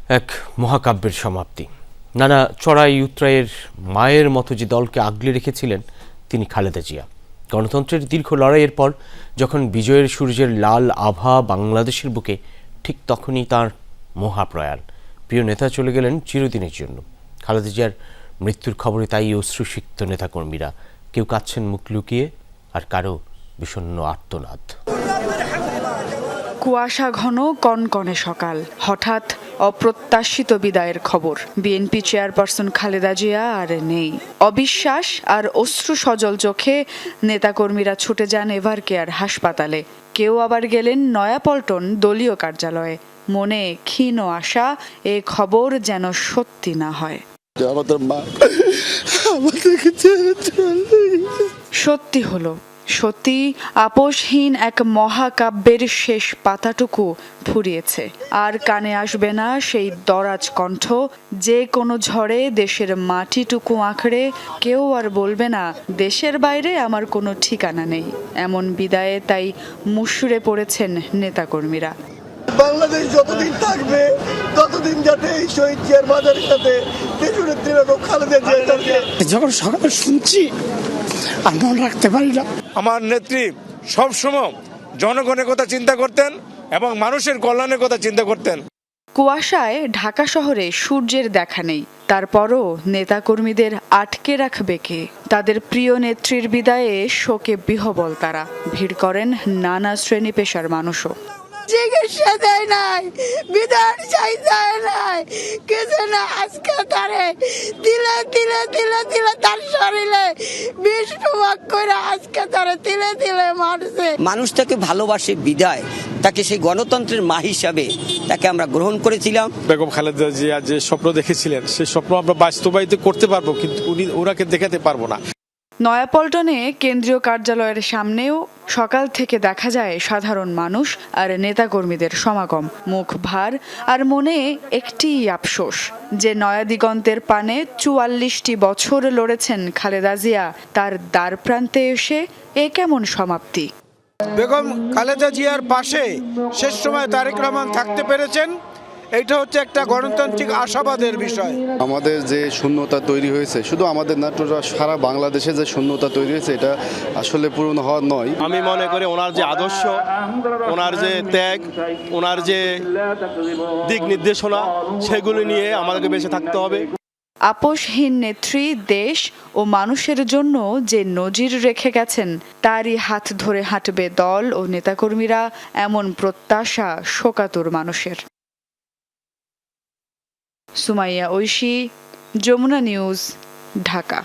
এক মহাকাব্যের সমাপ্তি। নানা চড়াই উতরাইয়ের মায়ের মতো যে দলকে আগলে রেখেছিলেন তিনি খালেদা জিয়া। গণতন্ত্রের দীর্ঘ লড়াইয়ের পর যখন বিজয়ের সূর্যের লাল আভা বাংলাদেশের বুকে, ঠিক তখনই তার মহাপ্রয়াণ। প্রিয় নেতা চলে গেলেন চিরদিনের জন্য। খালেদা জিয়ার মৃত্যুর খবরে তাই অশ্রুসিক্ত নেতাকর্মীরা, কেউ কাঁদছেন মুখ লুকিয়ে, আর কারো বিষণ্ণ আর্তনাদ। কুয়াশা ঘন কনকনে সকাল, হঠাৎ অপ্রত্যাশিত বিদায়ের খবর। বিএনপি চেয়ারপারসন খালেদা জিয়া আর নেই। অবিশ্বাস আর অশ্রু সজল চোখে নেতাকর্মীরা ছুটে যান এভারকেয়ার হাসপাতালে। কেউ আবার গেলেন নয়াপল্টন দলীয় কার্যালয়ে। মনে ক্ষীণ আশা এ খবর যেন সত্যি না হয়। সত্যি হলো। সত্যি আপোষহীন এক মহাকাব্যের শেষ পাতাটুকু ফুরিয়েছে। আর কানে আসবে না সেই দরাজ কণ্ঠ, যে কোনো ঝড়ে দেশের মাটিটুকু আঁকড়ে। কেউ আর বলবে না দেশের বাইরে আমার কোনো ঠিকানা নেই। এমন বিদায়ে তাই মুষড়ে পড়েছেন নেতাকর্মীরা। বাংলাদেশ যতদিন থাকবে ততদিন যাতে এই শহীদ জিয়ার মাজারের সাথে খালেদা জিয়া। যখন সকালে শুনছি আর মনে রাখতে পারি না। আমার নেত্রী সবসময় জনগণের কথা চিন্তা করতেন এবং মানুষের কল্যাণের কথা চিন্তা করতেন। কুয়াশায় ঢাকা শহরে সূর্যের দেখা নেই, তারপরও নেতাকর্মীদের আটকে রাখবে কে? তাদের প্রিয় নেত্রীর বিদায়ে শোকে বিহ্বল তারা। ভিড় করেন নানা শ্রেণী পেশার মানুষও। চিকিৎসা দেয় নাই, বিধান চাই দেয় নাই, কিছু না। আজকে তারে তিলে তিলে তিলে তিলে তার শরীরে বিষ প্রভাব করে আজকে তারে তিলে তিলে মারছে। মানুষ তাকে ভালোবাসে বিদায়, তাকে সেই গণতন্ত্রের মা হিসাবে তাকে আমরা গ্রহণ করেছিলাম। বেগম খালেদা জিয়া যে স্বপ্ন দেখেছিলেন সেই স্বপ্ন আমরা বাস্তবায়িত করতে পারবো, কিন্তু ওনাকে দেখাতে পারবো না। নয়াপল্টনে কেন্দ্রীয় কার্যালয়ের সামনেও সকাল থেকে দেখা যায় সাধারণ মানুষ আর নেতাকর্মীদের সমাগম। মুখ ভার আর মনে একটি আফসোস, যে নয়া দিগন্তের পানে ৪৪টি বছর লড়েছেন খালেদা জিয়া, তার দ্বার প্রান্তে এসে এ কেমন সমাপ্তি। বেগম খালেদা জিয়ার পাশে শেষ সময় তারেক রহমান থাকতে পেরেছেন, এটা হচ্ছে একটা গণতান্ত্রিক আশাবাদের বিষয়। আমাদের যে শূন্যতা তৈরি হয়েছে, শুধু আমাদের না, সারা বাংলাদেশে যে শূন্যতা তৈরি হয়েছে, এটা আসলে পূরণ হওয়ার নয়। আমি মনে করি ওনার যে আদর্শ, ওনার যে ত্যাগ, ওনার যে দিক নির্দেশনা, সেগুলো নিয়ে আমাদেরকে বেঁচে থাকতে হবে। আপোষহীন নেত্রী দেশ ও মানুষের জন্য যে নজির রেখে গেছেন, তারই হাত ধরে হাঁটবে দল ও নেতাকর্মীরা, এমন প্রত্যাশা শোকাতুর মানুষের। সুমাইয়া ঐশী, যমুনা নিউজ, ঢাকা।